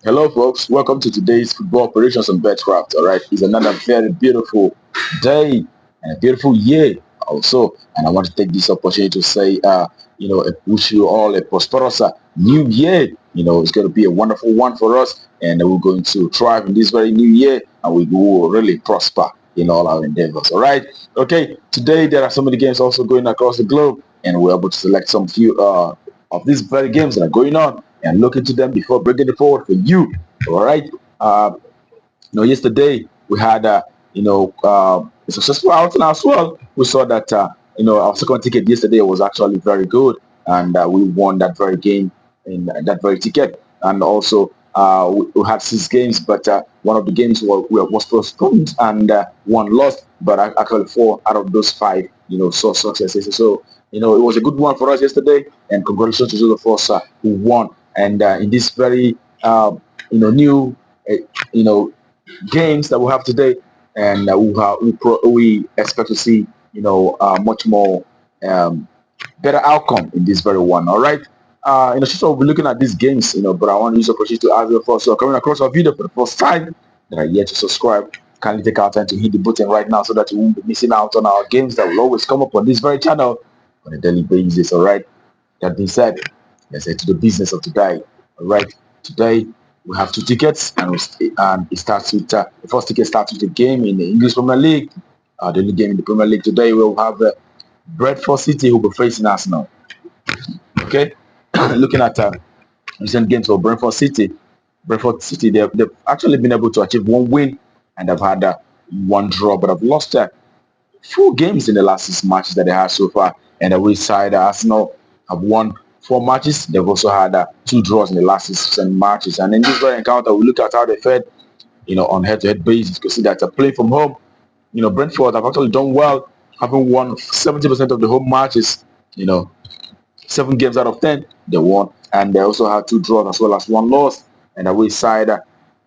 Hello, folks. Welcome to today's football operations on Betcraft. All right, it's another very beautiful day and a beautiful year also. And I want to take this opportunity to say, wish you all a prosperous new year. It's going to be a wonderful one for us, and we're going to thrive in this very new year, and we will really prosper in all our endeavors. All right. Okay. Today there are so many games also going across the globe, and we're able to select some few of these very games that are going on and look into them before bringing it forward for you. All right. Uh, Yesterday we had a successful outing as well. We saw that our second ticket yesterday was actually very good, and we won that very game in that very ticket. And also we had 6 games, but one of the games was postponed and one lost. But actually 4 out of those 5, saw successes. So it was a good one for us yesterday, and congratulations to those of us who won. And in this very new uh, you know games that we have today, and we expect to see much more um, better outcome in this very one. All right. So we'll be looking at these games, but I want to use the opportunity to ask you first. So coming across our video for the first time, that are yet to subscribe, kindly take our time to hit the button right now so that you won't be missing out on our games that will always come up on this very channel on a daily basis. All right. That being said, let's head to the business of today. All right. Today we have 2 tickets, and it starts with the first ticket starts with a game in the English Premier League. The only game in the Premier League today we'll have Bradford City who will be facing Arsenal. Okay, looking at recent games for Brentford City, they've actually been able to achieve one win, and they've had one draw, but have lost 4 games in the last 6 matches that they had so far. And the away side, Arsenal have won 4 matches. They've also had 2 draws in the last 6 matches. And in this very encounter, we look at how they fared, on head-to-head basis. You can see that playing from home, Brentford have actually done well, having won 70% of the home matches. 7 games out of 10 they won, and they also had 2 draws as well as one loss. And the away side,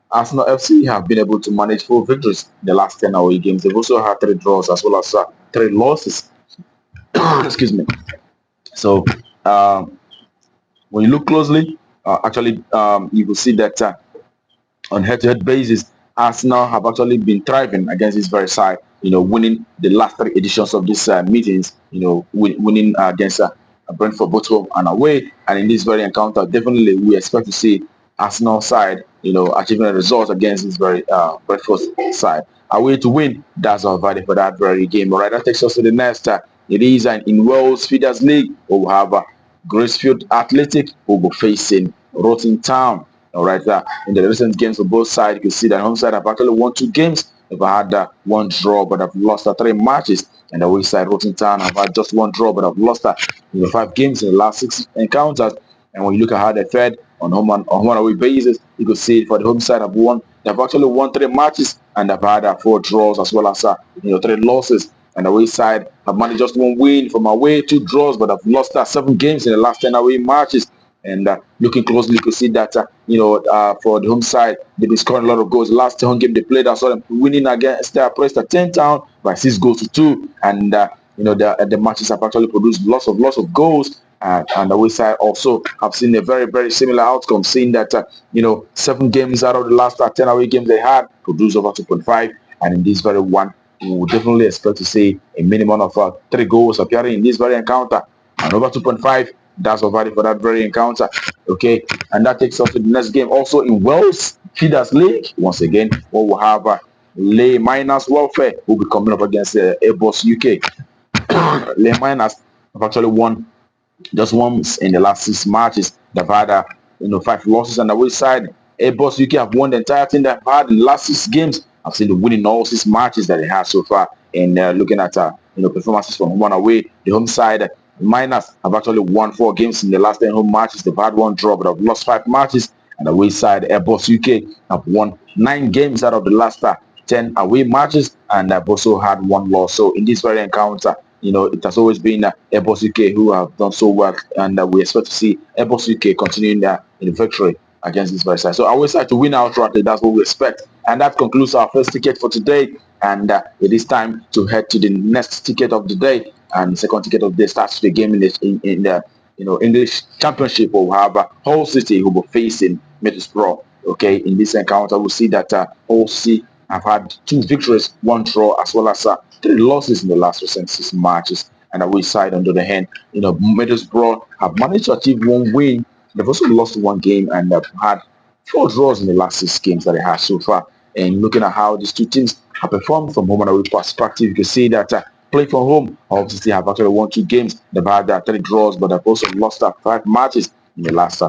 Arsenal FC have been able to manage 4 victories in the last 10 away games. They've also had 3 draws as well as 3 losses. Excuse me. So when you look closely, you will see that on head-to-head basis, Arsenal have actually been thriving against this very side. Winning the last 3 editions of these meetings. Winning against Brentford both home and away. And in this very encounter, definitely we expect to see Arsenal side, achieving a result against this very Brentford side. Away to win, that's our value for that very game. All right, that takes us to the next. It is in Wales Feeders League. We'll have Gracefield Athletic who will be facing Rotten Town. All right, in the recent games for both sides, you can see that home side have actually won 2 games. They've had one draw, but have lost 3 matches. And the away side, Rotten Town, have had just one draw, but have lost 5 games in the last 6 encounters. And when you look at how they fared on home and away basis, you can see for the home side have won. They've actually won 3 matches, and they've had 4 draws as well as 3 losses. And the away side have managed just one win from away, 2 draws, but have lost 7 games in the last 10 away matches. And looking closely, you can see that for the home side, they've been scoring a lot of goals. Last home game they played, I saw them winning against Preston 10 Town by 6 goals to 2. And the matches have actually produced lots of goals. And the away side also have seen a very, very similar outcome, seeing that 7 games out of the last 10 away games they had produced over 2.5. And in this very one, we will definitely expect to see a minimum of 3 goals appearing in this very encounter. And over 2.5, that's our value for that very encounter. Okay, and that takes us to the next game. Also in Wales Feeders League, once again, we will have Ley Miners Welfare who will be coming up against Airbus UK. Ley Miners have actually won just once in the last 6 matches. They've had 5 losses on the away side. Airbus UK have won the entire thing they've had in the last 6 games. I've seen the winning all 6 matches that they have so far. And looking at performances from home and away, the home side Miners have actually won 4 games in the last 10 home matches. They've had one draw, but have lost 5 matches. And the away side, Airbus UK have won 9 games out of the last 10 away matches, and have also had one loss. So in this very encounter, it has always been Airbus UK who have done so well, and we expect to see Airbus UK continuing in victory against this very side. So I always like to win outrightly. That's what we expect. And that concludes our first ticket for today. And it is time to head to the next ticket of the day. And the second ticket of the day starts the game in the English Championship. We'll have Hull City who will be facing Middlesbrough. Okay, in this encounter, we see that OC have had 2 victories, 1 draw, as well as 3 losses in the last recent 6 matches. And away side, on the other hand, Middlesbrough have managed to achieve 1 win. They've also lost 1 game and have had 4 draws in the last 6 games that they have so far. And looking at how these two teams have performed from home and away perspective, you can see that playing from home, obviously have actually won 2 games. They've had 3 draws, but they've also lost 5 matches in the last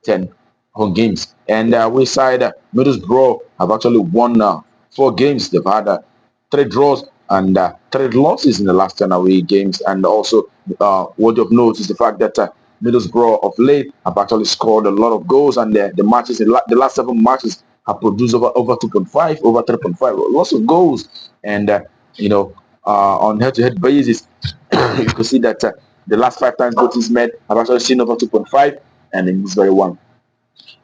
10 home games. And we side Middlesbrough have actually won 4 games. They've had 3 draws and 3 losses in the last 10 away games. And also, what of note is the fact that Middlesbrough of late have actually scored a lot of goals, and the matches in the last 7 matches have produced over 2.5, over 3.5, lots of goals. And on head-to-head basis, you can see that the last 5 times both teams met have actually seen over 2.5, and in this very one,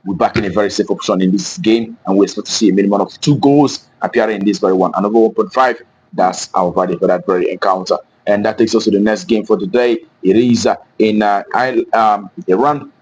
we're back in a very safe option in this game, and we expect to see a minimum of 2 goals appearing in this very one. And over 1.5, that's our value for that very encounter. And that takes us to the next game for today. It is in Iran,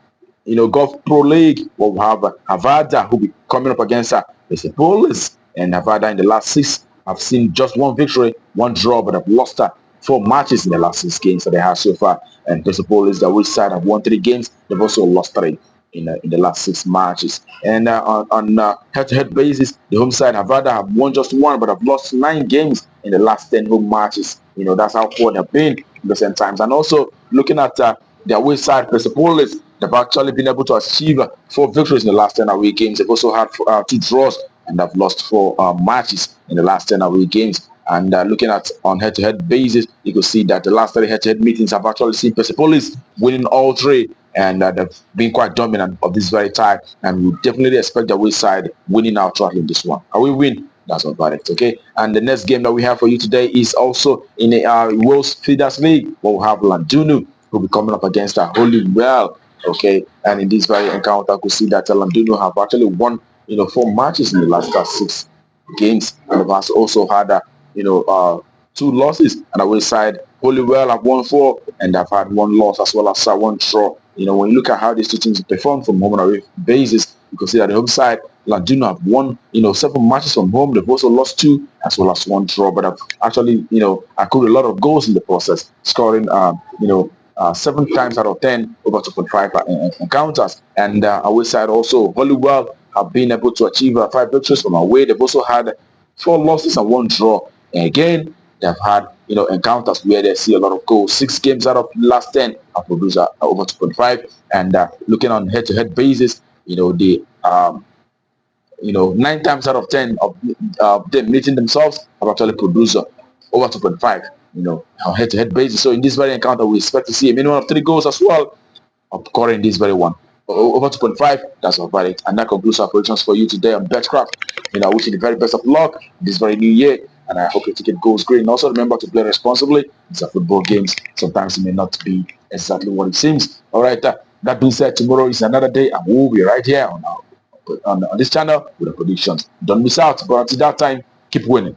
Gulf Pro League. We'll have Havada, who will be coming up against Persepolis. And Havada in the last 6 have seen just 1 victory, 1 draw, but have lost 4 matches in the last 6 games that they have so far. And Persepolis, the which side, have won 3 games. They've also lost 3 in the last 6 matches. And on head-to-head basis, the home side Havada have won just 1, but have lost 9 games in the last 10 home matches. That's how poor they've been in the same times. And also looking at the away side, Persepolis, they've actually been able to achieve 4 victories in the last 10 away games. They've also had 2 draws and have lost 4 matches in the last 10 away games. And looking at on head-to-head basis, you can see that the last 3 head-to-head meetings have actually seen Persepolis winning all 3, and they've been quite dominant of this very time. And we definitely expect the away side winning outright in this one. How we win? That's our verdict, okay? And the next game that we have for you today is also in the Wales Feeders League, where we have Landunu, who will be coming up against Holywell, okay? And in this very encounter, I could see that Landunu have actually won, 4 matches in the last 6 games, and have also had, 2 losses. And away side, Holywell have won 4, and have had 1 loss as well as 1 draw. When you look at how these 2 teams perform from home and away basis, you can see that the home side, Landuna have won, 7 matches from home. They've also lost 2 as well as 1 draw, but have actually, accrued a lot of goals in the process, scoring, 7 times out of 10 over 2.5 encounters. And away side also, Holywell have been able to achieve 5 victories from away. They've also had 4 losses and 1 draw. And again, they've had encounters where they see a lot of goals. 6 games out of the last 10 have produced over 2.5. And looking on head-to-head basis, the 9 times out of 10 of them meeting themselves have actually produced over 2.5. On head-to-head basis. So in this very encounter, we expect to see a minimum of 3 goals as well, occurring this very one. Over 2.5, that's our verdict. And that concludes our predictions for you today on Betcraft. I wish you the very best of luck this very new year, and I hope your ticket goes great. And also remember to play responsibly. These are football games. Sometimes it may not be exactly what it seems. All right. That being said, tomorrow is another day, and we'll be right here on this channel with the predictions. Don't miss out. But until that time, keep winning.